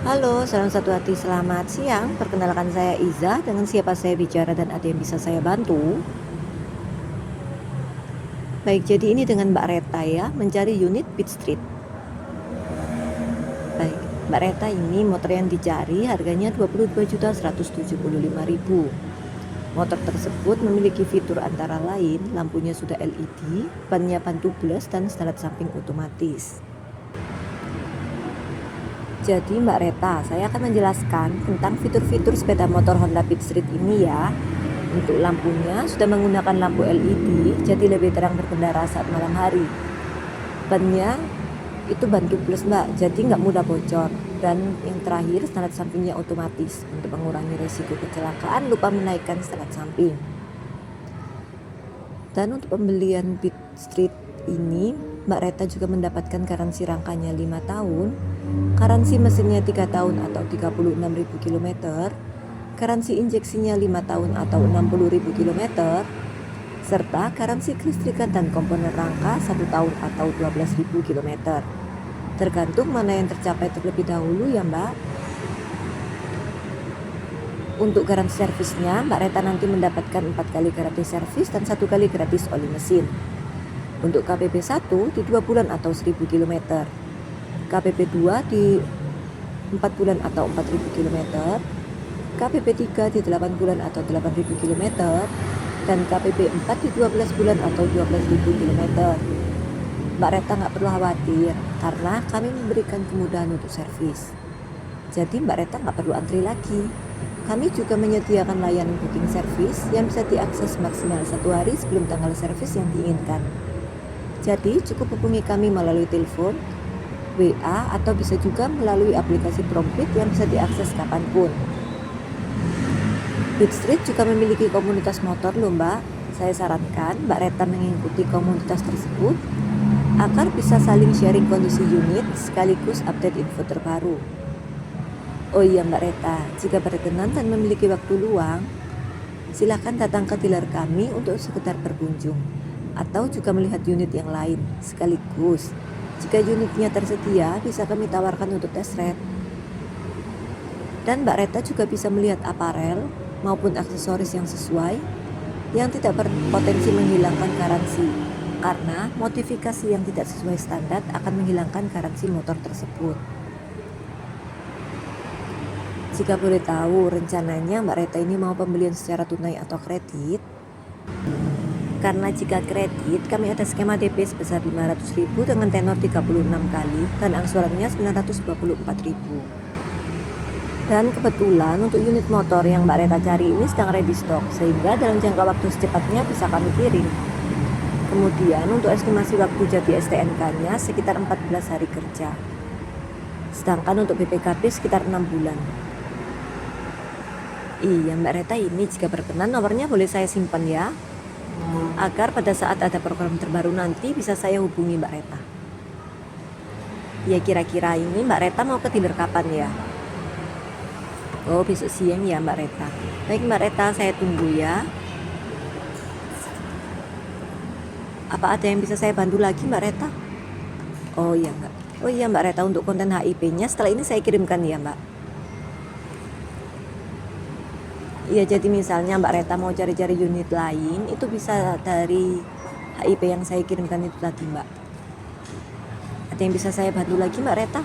Halo, salam satu hati, selamat siang. Perkenalkan saya Iza, dengan siapa saya bicara dan ada yang bisa saya bantu? Baik, jadi ini dengan Mbak Reta ya, mencari unit Beat Street. Baik, Mbak Reta ini motor yang dicari harganya 22.175.000. Motor tersebut memiliki fitur antara lain, lampunya sudah LED, bannya ban tubeless dan standar samping otomatis. Jadi Mbak Reta, saya akan menjelaskan tentang fitur-fitur sepeda motor Honda Beat Street ini ya. Untuk lampunya sudah menggunakan lampu LED, jadi lebih terang berkendara saat malam hari. Bannya itu ban tubeless Mbak, jadi nggak mudah bocor. Dan yang terakhir, standar sampingnya otomatis. Untuk mengurangi resiko kecelakaan, lupa menaikkan standar samping. Dan untuk pembelian Beat Street ini, Mbak Reta juga mendapatkan garansi rangkanya 5 tahun, garansi mesinnya 3 tahun atau 36.000 km, garansi injeksinya 5 tahun atau 60.000 km, serta garansi kelistrikan dan komponen rangka 1 tahun atau 12.000 km. Tergantung mana yang tercapai terlebih dahulu ya Mbak. Untuk garansi servisnya, Mbak Reta nanti mendapatkan 4 kali gratis servis dan 1 kali gratis oli mesin. Untuk KPP 1 di 2 bulan atau 1000 km, KPP 2 di 4 bulan atau 4000 km, KPP 3 di 8 bulan atau 8000 km, dan KPP 4 di 12 bulan atau 12.000 km. Mbak Reta nggak perlu khawatir karena kami memberikan kemudahan untuk servis. Jadi Mbak Reta nggak perlu antri lagi. Kami juga menyediakan layanan booking servis yang bisa diakses maksimal 1 hari sebelum tanggal servis yang diinginkan. Jadi cukup hubungi kami melalui telepon, WA, atau bisa juga melalui aplikasi Prompit yang bisa diakses kapanpun. Beat Street juga memiliki komunitas motor loh Mbak. Saya sarankan Mbak Reta mengikuti komunitas tersebut agar bisa saling sharing kondisi unit sekaligus update info terbaru. Oh iya Mbak Reta, jika berkenan dan memiliki waktu luang, silakan datang ke dealer kami untuk sekedar berkunjung atau juga melihat unit yang lain sekaligus. Jika unitnya tersedia, bisa kami tawarkan untuk test ride. Dan Mbak Reta juga bisa melihat aparel maupun aksesoris yang sesuai, yang tidak berpotensi menghilangkan garansi, karena modifikasi yang tidak sesuai standar akan menghilangkan garansi motor tersebut. Jika boleh tahu, rencananya Mbak Reta ini mau pembelian secara tunai atau kredit? Karena jika kredit, kami ada skema DP sebesar 500.000 dengan tenor 36 kali dan angsurannya 924.000. Dan kebetulan untuk unit motor yang Mbak Reta cari ini sedang ready stock, sehingga dalam jangka waktu secepatnya bisa kami kirim. Kemudian untuk estimasi waktu jadi STNK-nya sekitar 14 hari kerja. Sedangkan untuk BPKB sekitar 6 bulan. Iya Mbak Reta, ini jika berkenan nomornya boleh saya simpan ya, agar pada saat ada program terbaru nanti bisa saya hubungi Mbak Reta. Ya kira-kira ini Mbak Reta mau ke dealer kapan ya? Oh besok siang ya Mbak Reta. Baik Mbak Reta, saya tunggu ya. Apa ada yang bisa saya bantu lagi Mbak Reta? Oh iya Mbak. Oh iya Mbak Reta, untuk konten HIP-nya setelah ini saya kirimkan ya Mbak. Iya, jadi misalnya Mbak Reta mau cari-cari unit lain, itu bisa dari HIP yang saya kirimkan itu tadi Mbak. Ada yang bisa saya bantu lagi Mbak Reta?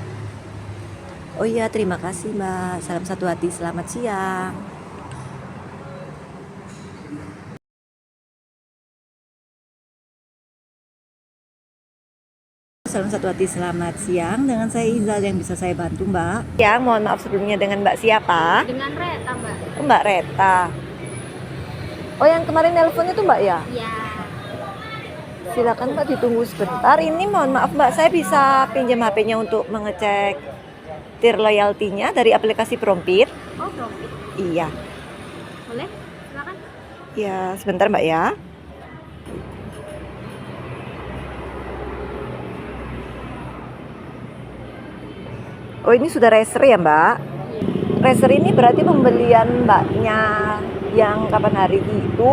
Oh iya, terima kasih Mbak. Salam satu hati, selamat siang. Salam satu hati, selamat siang. Dengan saya Izal, yang bisa saya bantu Mbak? Ya, mohon maaf sebelumnya, dengan Mbak siapa? Dengan Reta, Mbak. Oh, Mbak Reta. Oh, yang kemarin nelpon itu Mbak ya? Ya. Silakan Mbak, ditunggu sebentar. Ini mohon maaf Mbak, saya bisa pinjam HP-nya untuk mengecek tier loyalty-nya dari aplikasi Prompit? Oh, Profit. Iya. Boleh? Silakan. Ya, sebentar Mbak ya. Oh, ini sudah racer ya Mbak? Racer ini berarti pembelian Mbaknya yang kapan hari itu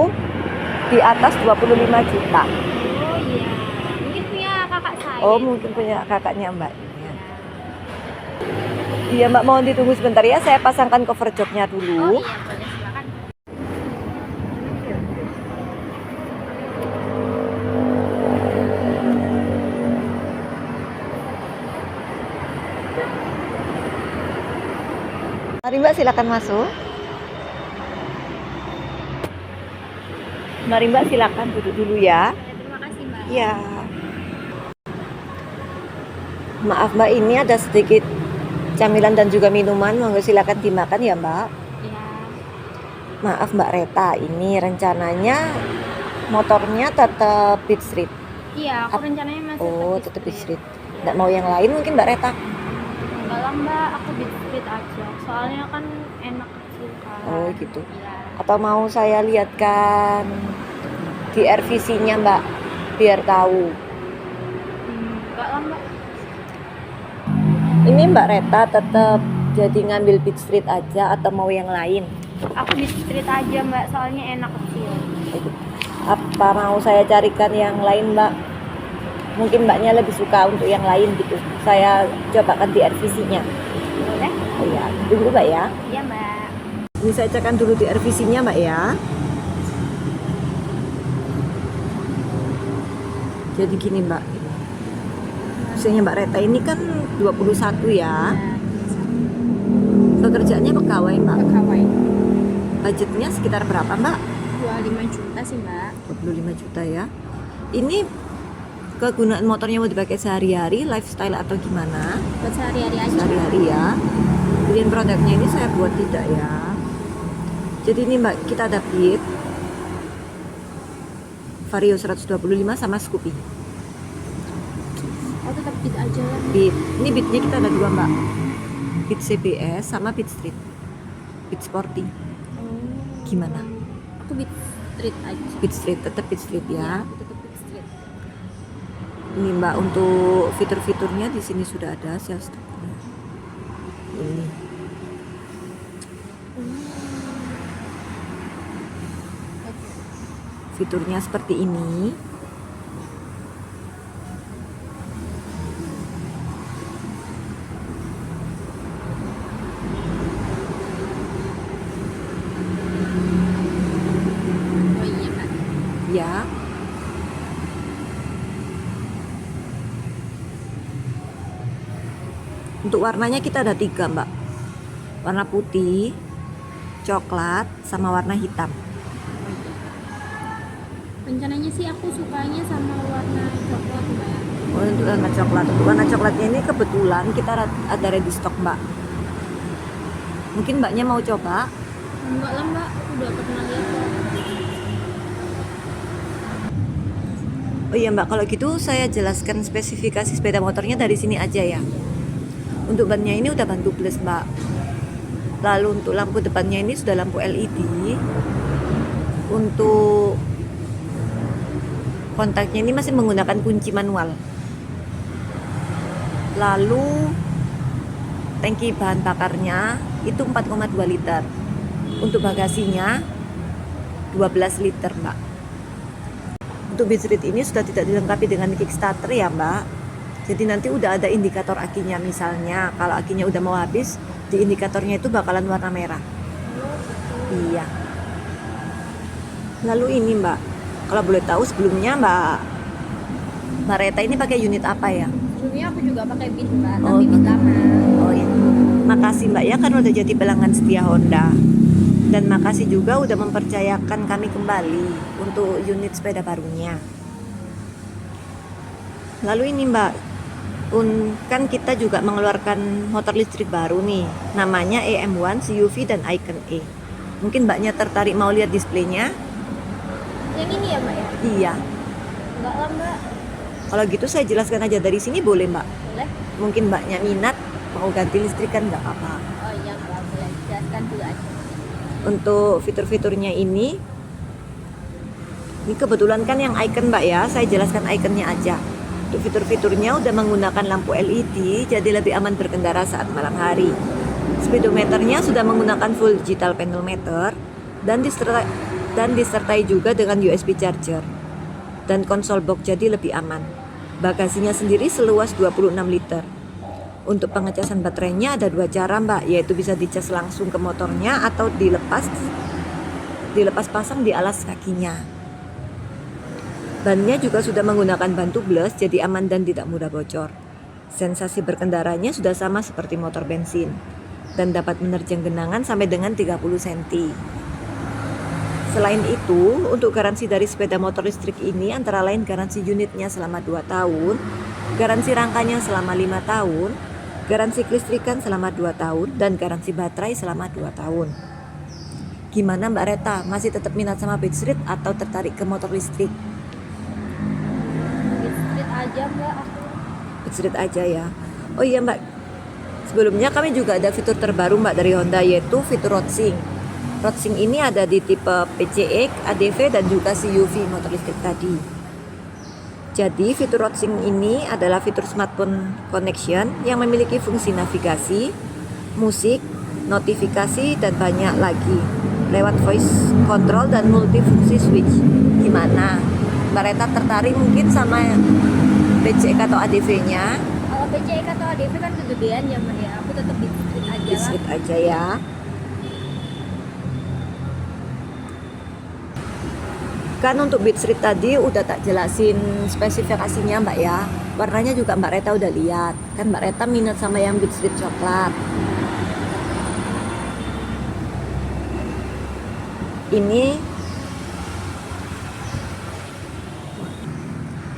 di atas 25 juta. Oh iya. Mungkin punya kakak saya. Oh, mungkin punya kakaknya Mbak. Iya Mbak, mohon ditunggu sebentar ya, saya pasangkan cover joknya Oh dulu. iya, boleh silakan. Mari Mbak, silakan masuk. Mari Mbak, silakan duduk dulu ya. Terima kasih Mbak. Iya. Maaf Mbak, ini ada sedikit camilan dan juga minuman, monggo silakan dimakan ya Mbak. Iya. Maaf Mbak Reta, ini rencananya motornya tetap Beat Street. Iya, aku rencananya masih Oh, Beat tetap Beat Street. Street. Nggak mau yang lain mungkin Mbak Reta? Enggak lah Mbak, aku Beat Street aja. Soalnya kan enak kecil kan. Oh gitu. Iya. Atau mau saya lihatkan di RVC-nya Mbak, biar tahu. Enggak lah Mbak. Ini Mbak Reta tetap jadi ngambil Beat Street aja atau mau yang lain? Aku Beat Street aja Mbak, soalnya enak kecil. Apa mau saya carikan yang lain Mbak? Mungkin Mbaknya lebih suka untuk yang lain gitu. Saya cobakan di RVC-nya. Boleh? Oh ya, tunggu Mbak ya. Iya Mbak. Ini saya cekkan dulu di RVC-nya Mbak ya. Jadi gini Mbak, usianya Mbak Reta ini kan 21 ya. Pekerjaannya pegawai Mbak. Pegawai. Budgetnya sekitar berapa Mbak? 25 juta sih Mbak. 25 juta ya. Ini kegunaan motornya mau dipakai sehari-hari, lifestyle atau gimana? Buat sehari-hari aja. Sehari-hari ya. Pilihan produknya ini saya buat tidak ya. Jadi ini Mbak, kita ada Beat Vario 125 sama Scoopy. Oh tetap Beat aja lah. Beat. Ini Beatnya kita ada dua Mbak. Beat CBS sama Beat Street. Beat Sporty. Gimana? Aku Beat Street aja. Beat Street, tetap Beat Street ya. Aku tetap Beat Street. Ini Mbak, untuk fitur-fiturnya di sini sudah ada sales stoknya. Ini. Fiturnya seperti ini. Oh iya Mbak. Ya. Untuk warnanya kita ada 3 Mbak. Warna putih, coklat, sama warna hitam. Rencananya sih aku sukanya sama warna coklat Mbak. Oh, untuk warna coklat. Untuk warna coklatnya ini kebetulan kita ada ready stock Mbak. Mungkin Mbaknya mau coba? Enggak lah Mbak, udah pernah lihat kok. Oh iya Mbak, kalau gitu saya jelaskan spesifikasi sepeda motornya dari sini aja ya. Untuk bannya ini udah ban tubeless Mbak. Lalu untuk lampu depannya ini sudah lampu LED. Untuk kontaknya ini masih menggunakan kunci manual. Lalu tangki bahan bakarnya itu 4,2 liter. Untuk bagasinya 12 liter Mbak. Untuk Beat Street ini sudah tidak dilengkapi dengan kickstarter ya Mbak. Jadi nanti udah ada indikator akinya, misalnya kalau akinya udah mau habis, di indikatornya itu bakalan warna merah. Iya. Lalu ini Mbak, kalau boleh tahu sebelumnya Mbak Reta ini pakai unit apa ya? Sebelumnya aku juga pakai Beat Mbak, Oh, tapi Beat lama. Oh iya. Makasih Mbak ya, kan udah jadi pelanggan setia Honda. Dan makasih juga udah mempercayakan kami kembali untuk unit sepeda barunya. Lalu ini Mbak, kan kita juga mengeluarkan motor listrik baru nih, namanya EM1 CUV dan Icon E. Mungkin Mbaknya tertarik mau lihat displaynya? Yang ini ya Mbak ya? Iya. Enggak lah Mbak. Kalau gitu saya jelaskan aja dari sini boleh Mbak? Boleh? Mungkin Mbaknya minat mau ganti listrik kan nggak apa-apa. Oh iya Mbak, boleh. Jelaskan dulu aja. Untuk fitur-fiturnya ini kebetulan kan yang icon Mbak ya, saya jelaskan iconnya aja. Untuk fitur-fiturnya udah menggunakan lampu LED, jadi lebih aman berkendara saat malam hari. Speedometernya sudah menggunakan full digital panel meter dan disertai juga dengan USB charger. Dan konsol box jadi lebih aman. Bagasinya sendiri seluas 26 liter. Untuk pengecasan baterainya ada 2 cara Mbak, yaitu bisa dicas langsung ke motornya atau dilepas pasang di alas kakinya. Bannya juga sudah menggunakan ban tubeless, jadi aman dan tidak mudah bocor. Sensasi berkendaranya sudah sama seperti motor bensin dan dapat menerjang genangan sampai dengan 30 cm. Selain itu, untuk garansi dari sepeda motor listrik ini antara lain garansi unitnya selama 2 tahun, garansi rangkanya selama 5 tahun, garansi kelistrikan selama 2 tahun, dan garansi baterai selama 2 tahun. Gimana Mbak Reta, masih tetap minat sama Beat Street atau tertarik ke motor listrik? Beat Street aja Mbak aku. Beat Street aja ya. Oh iya Mbak, sebelumnya kami juga ada fitur terbaru Mbak dari Honda, yaitu fitur Road Sync. Road Sync ini ada di tipe PCX, ADV, dan juga CUV motor listrik tadi. Jadi fitur Road Sync ini adalah fitur smartphone connection yang memiliki fungsi navigasi, musik, notifikasi, dan banyak lagi lewat voice control dan multifungsi switch. Gimana? Mbak Reta tertarik mungkin sama PCX atau ADV-nya? Kalau PCX atau ADV kan kegedean ya Mbak ya. Aku tetap Beat Street aja Beat lah. Street aja ya. Kan untuk Beat Street tadi udah tak jelasin spesifikasinya Mbak ya. Warnanya juga Mbak Reta udah lihat. Kan Mbak Reta minat sama yang Beat Street coklat. Ini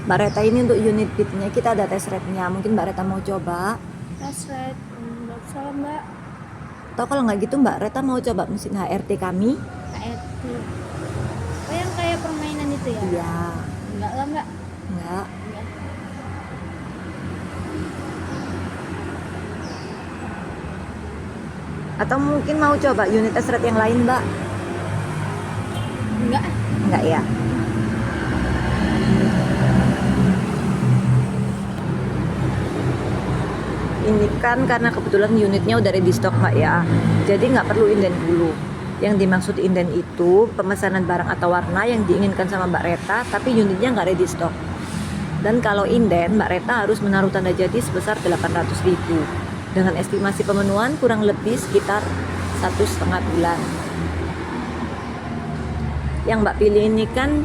Mbak Reta ini untuk unit beatnya kita ada test ride-nya. Mungkin Mbak Reta mau coba. That's right. Nggak salah Mbak. Atau kalau nggak gitu Mbak Reta mau coba mesin HRT kami? KRT. Oh yang kayak permainan itu ya? Iya. Enggak lah Mbak. Enggak. Enggak. Atau mungkin mau coba unit test ride yang lain Mbak? Enggak. Enggak ya? Ini kan karena kebetulan unitnya udah ready stock Mbak ya, jadi nggak perlu inden dulu. Yang dimaksud inden itu pemesanan barang atau warna yang diinginkan sama Mbak Reta, tapi unitnya nggak ready stock. Dan kalau inden, Mbak Reta harus menaruh tanda jadi sebesar 800.000 dengan estimasi pemenuhan kurang lebih sekitar 1,5 bulan. Yang Mbak pilih ini kan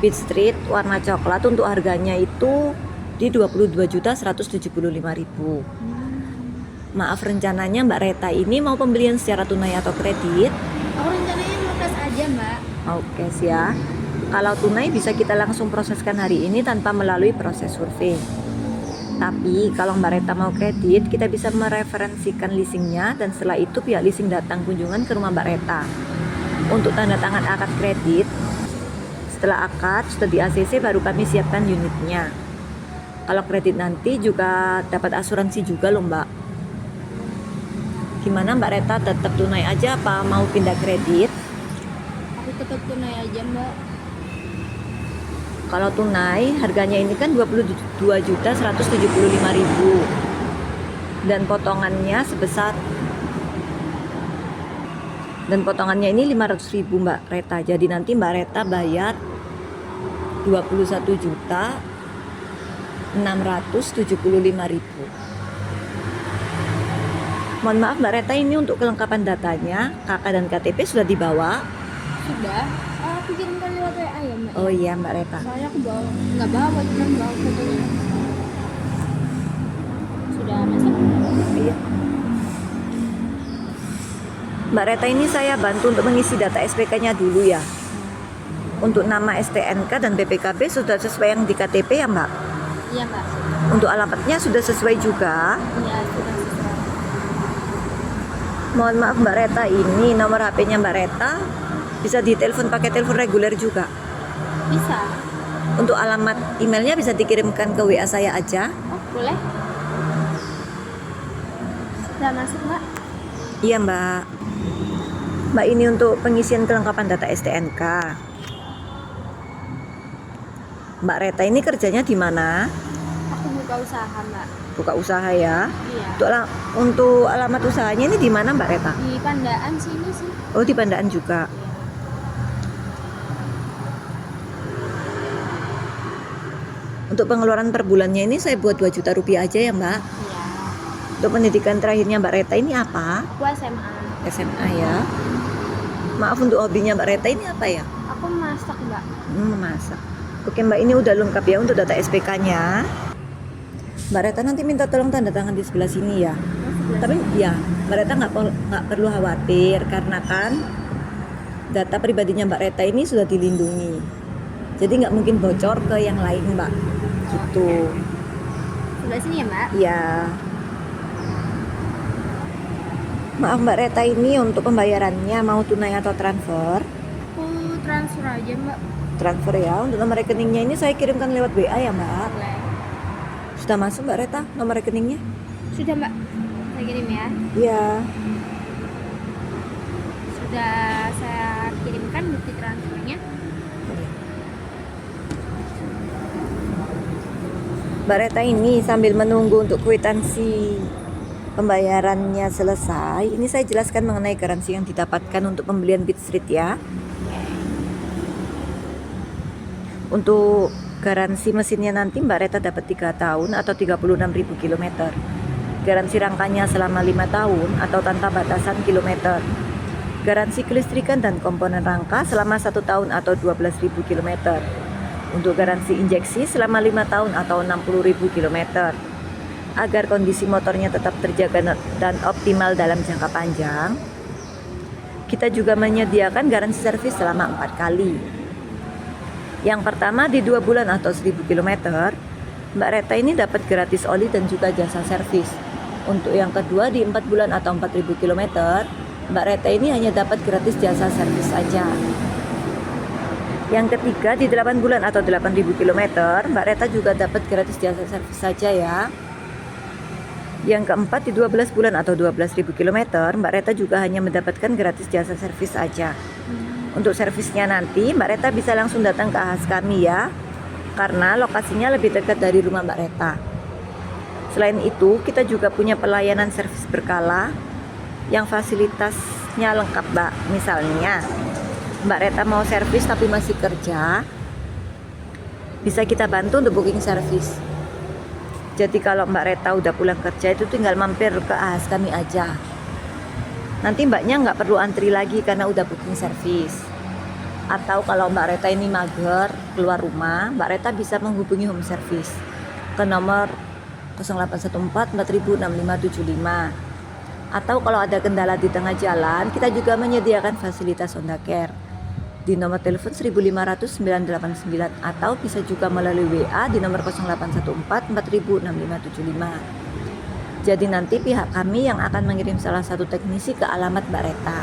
Beat Street warna coklat, untuk harganya itu di 22.175.000. Maaf, rencananya Mbak Reta ini mau pembelian secara tunai atau kredit? Aku rencananya mau cash aja Mbak. Mau cash ya. Kalau tunai bisa kita langsung proseskan hari ini tanpa melalui proses survei. Tapi kalau Mbak Reta mau kredit, kita bisa mereferensikan leasingnya dan setelah itu pihak leasing datang kunjungan ke rumah Mbak Reta. Untuk tanda tangan akad kredit, setelah akad sudah di ACC baru kami siapkan unitnya. Kalau kredit nanti juga dapat asuransi juga loh Mbak. Gimana Mbak Reta, tetap tunai aja apa mau pindah kredit? Aku tetap tunai aja Mbak. Kalau tunai harganya ini kan 22.175.000 dan potongannya ini 500.000 Mbak Reta. Jadi nanti Mbak Reta bayar 21.675.000. Mohon maaf Mbak Reta, ini untuk kelengkapan datanya, KK dan KTP sudah dibawa? Sudah. Aku kirimkan lewat WA ya Mbak. Oh iya Mbak Reta. Soalnya aku nggak bawa, cuma bawa fotonya. Sudah masuk. Iya. Mbak Reta, ini saya bantu untuk mengisi data SPK-nya dulu ya. Untuk nama STNK dan BPKB sudah sesuai yang di KTP ya Mbak? Iya Mbak. Untuk alamatnya sudah sesuai juga? Iya sudah sesuai. Mohon maaf Mbak Reta, ini nomor HP-nya Mbak Reta bisa ditelepon pakai telepon reguler juga? Bisa. Untuk alamat emailnya bisa dikirimkan ke WA saya aja? Oh boleh. Sudah masuk Mbak. Iya Mbak. Mbak, ini untuk pengisian kelengkapan data STNK. Mbak Reta ini kerjanya di mana? Aku buka usaha Mbak. Buka usaha ya. Iya. Untuk alamat usahanya ini di mana Mbak Reta? Di Pandaan sini sih. Oh, di Pandaan juga. Iya. Untuk pengeluaran per bulannya ini saya buat 2 juta rupiah aja ya Mbak. Iya. Untuk pendidikan terakhirnya Mbak Reta ini apa? Aku SMA. SMA ya. Maaf, untuk hobinya Mbak Reta ini apa ya? Aku masak, Mbak. Memasak. Oke Mbak, ini udah lengkap ya untuk data SPK-nya. Mbak Reta nanti minta tolong tanda tangan di sebelah sini ya. Tapi ya, Mbak Reta nggak perlu khawatir karena kan data pribadinya Mbak Reta ini sudah dilindungi. Jadi nggak mungkin bocor ke yang lain Mbak. Gitu. Sebelah sini ya, Mbak? Ya. Maaf Mbak Reta, ini untuk pembayarannya mau tunai atau transfer? Aku transfer aja, Mbak. Transfer ya. Untuk nomor rekeningnya ini saya kirimkan lewat WA ya Mbak. Boleh. Sudah masuk Mbak Reta nomor rekeningnya? Sudah, Mbak. Saya kirim ya. Iya. Sudah saya kirimkan bukti transfernya. Mbak Reta, ini sambil menunggu untuk kwitansi pembayarannya selesai, ini saya jelaskan mengenai garansi yang didapatkan untuk pembelian Beat Street ya. Untuk garansi mesinnya nanti Mbak Reta dapat 3 tahun atau 36.000 km. Garansi rangkanya selama 5 tahun atau tanpa batasan kilometer. Garansi kelistrikan dan komponen rangka selama 1 tahun atau 12.000 km. Untuk garansi injeksi selama 5 tahun atau 60.000 km. Agar kondisi motornya tetap terjaga dan optimal dalam jangka panjang, kita juga menyediakan garansi servis selama 4 kali. Yang pertama di 2 bulan atau 1000 km, Mbak Reta ini dapat gratis oli dan juga jasa servis. Untuk yang kedua di 4 bulan atau 4000 km, Mbak Reta ini hanya dapat gratis jasa servis saja. Yang ketiga di 8 bulan atau 8000 km, Mbak Reta juga dapat gratis jasa servis saja ya. Yang keempat di 12 bulan atau 12.000 km, Mbak Reta juga hanya mendapatkan gratis jasa servis saja. Untuk servisnya nanti Mbak Reta bisa langsung datang ke AHAS kami ya, karena lokasinya lebih dekat dari rumah Mbak Reta. Selain itu, kita juga punya pelayanan servis berkala yang fasilitasnya lengkap Mbak. Misalnya, Mbak Reta mau servis tapi masih kerja, bisa kita bantu untuk booking servis. Jadi kalau Mbak Reta udah pulang kerja itu tinggal mampir ke AHAS kami aja. Nanti Mbaknya nggak perlu antri lagi karena udah booking servis. Atau kalau Mbak Reta ini mager keluar rumah, Mbak Reta bisa menghubungi home service ke nomor 0814 4000 6575. Atau kalau ada kendala di tengah jalan, kita juga menyediakan fasilitas Honda Care di nomor telepon 1500 989 atau bisa juga melalui WA di nomor 0814 4000 6575. Jadi nanti pihak kami yang akan mengirim salah satu teknisi ke alamat Mbak Reta.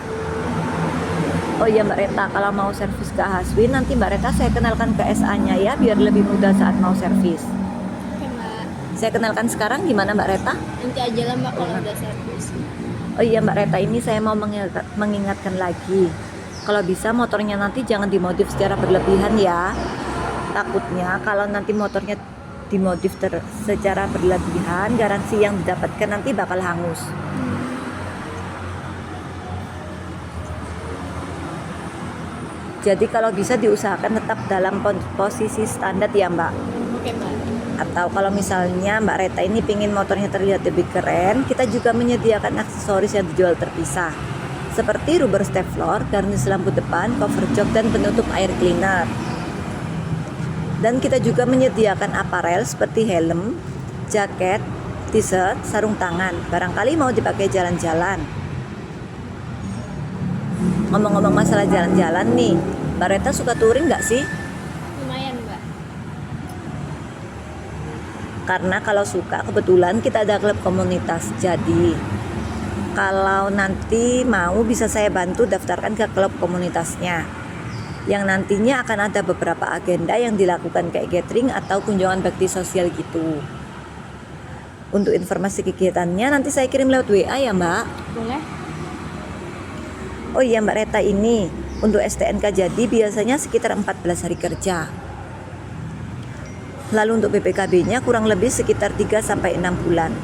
Oh iya Mbak Reta, kalau mau servis ke Haswin nanti Mbak Reta saya kenalkan ke SA-nya ya, biar lebih mudah saat mau servis. Oke, Mbak. Saya kenalkan sekarang gimana Mbak Reta? Nanti aja lah, Mbak, kalau udah servis. Oh iya Mbak Reta, ini saya mau mengingatkan lagi. Kalau bisa motornya nanti jangan dimodif secara berlebihan ya. Takutnya kalau nanti motornya dimodif secara berlebihan, garansi yang didapatkan nanti bakal hangus. Jadi kalau bisa diusahakan tetap dalam posisi standar ya Mbak. Oke, Mbak. Atau kalau misalnya Mbak Reta ini pingin motornya terlihat lebih keren, kita juga menyediakan aksesoris yang dijual terpisah, seperti rubber step-floor, garnish lampu depan, cover jok, dan penutup air cleaner. Dan kita juga menyediakan aparel seperti helm, jaket, t-shirt, sarung tangan. Barangkali mau dipakai jalan-jalan. Ngomong-ngomong masalah jalan-jalan nih, Mbak Reta suka touring nggak sih? Lumayan, Mbak. Karena kalau suka, kebetulan kita ada klub komunitas. Jadi kalau nanti mau bisa saya bantu daftarkan ke klub komunitasnya, yang nantinya akan ada beberapa agenda yang dilakukan kayak gathering atau kunjungan bakti sosial gitu. Untuk informasi kegiatannya nanti saya kirim lewat WA ya Mbak. Boleh? Oh iya Mbak Reta, ini untuk STNK jadi biasanya sekitar 14 hari kerja. Lalu untuk BPKB-nya kurang lebih sekitar 3-6 bulan.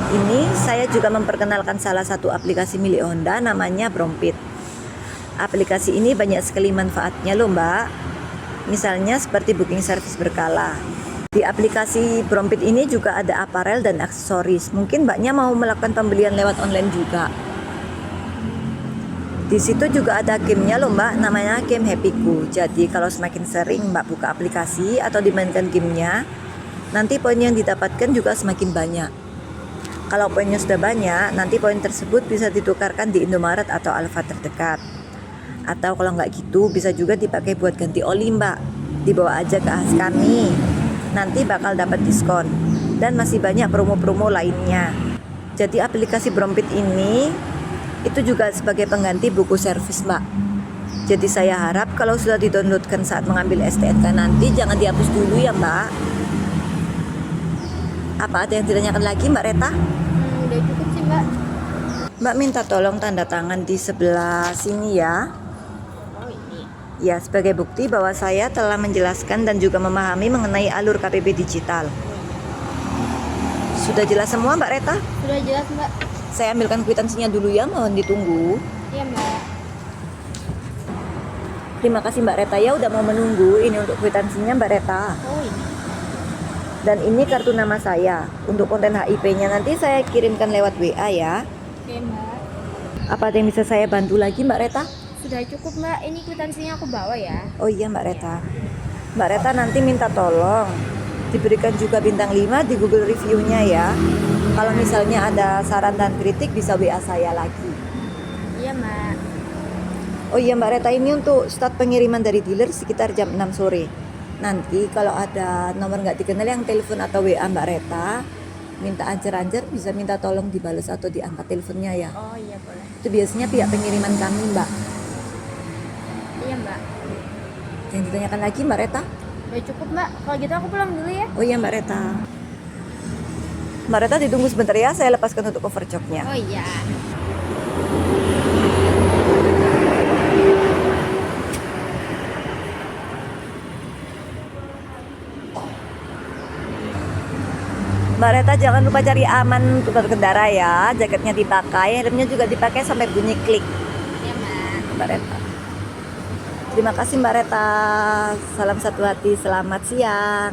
Ini saya juga memperkenalkan salah satu aplikasi milik Honda namanya Brompit. Aplikasi ini banyak sekali manfaatnya loh Mbak. Misalnya seperti booking service berkala, Di aplikasi Brompit ini juga ada aparel dan aksesoris. Mungkin Mbaknya mau melakukan pembelian lewat online juga. Di situ juga ada gamenya loh Mbak, namanya game Happyku. Jadi kalau semakin sering Mbak buka aplikasi atau dimainkan gamenya, nanti poin yang didapatkan juga semakin banyak. Kalau poinnya sudah banyak, nanti poin tersebut bisa ditukarkan di Indomaret atau Alfamart terdekat. Atau kalau nggak gitu, bisa juga dipakai buat ganti oli Mbak. Dibawa aja ke AS kami, nanti bakal dapat diskon. Dan masih banyak promo-promo lainnya. Jadi aplikasi Brompit ini itu juga sebagai pengganti buku servis Mbak. Jadi saya harap kalau sudah didownloadkan saat mengambil STNK nanti jangan dihapus dulu ya Mbak. Apa ada yang ditanyakan lagi Mbak Reta? Udah cukup sih Mbak. Mbak minta tolong tanda tangan di sebelah sini ya. Oh ini. Ya, sebagai bukti bahwa saya telah menjelaskan dan juga memahami mengenai alur KPP digital. Sudah jelas semua Mbak Reta? Sudah jelas Mbak. Saya ambilkan kwitansinya dulu ya, mohon ditunggu. Iya Mbak. Terima kasih Mbak Reta ya udah mau menunggu. Ini untuk kwitansinya Mbak Reta. Oh ini. Dan ini kartu nama saya. Untuk konten HIP-nya nanti saya kirimkan lewat WA ya. Oke Mbak. Apa ada yang bisa saya bantu lagi Mbak Reta? Sudah cukup Mbak. Ini kwitansinya aku bawa ya. Oh iya Mbak Reta. Mbak Reta nanti minta tolong diberikan juga bintang 5 di Google review-nya ya. Kalau misalnya ada saran dan kritik bisa WA saya lagi. Iya Mbak. Oh iya Mbak Reta, ini untuk start pengiriman dari dealer sekitar jam 6 sore. Nanti kalau ada nomor nggak dikenal yang telepon atau WA Mbak Reta, minta ancer-ancer bisa minta tolong dibalas atau diangkat teleponnya ya. Oh iya boleh. Itu biasanya pihak pengiriman kami Mbak. Iya Mbak. Yang ditanyakan lagi Mbak Reta? Udah cukup Mbak. Kalau gitu aku pulang dulu ya. Oh iya Mbak Reta. Mbak Reta ditunggu sebentar ya, saya lepaskan untuk cover joknya. Oh iya. Mbak Reta jangan lupa cari aman untuk berkendara ya. Jaketnya dipakai, helmnya juga dipakai sampai bunyi klik. Iya Mbak. Mbak Reta. Terima kasih Mbak Reta. Salam satu hati, selamat siang.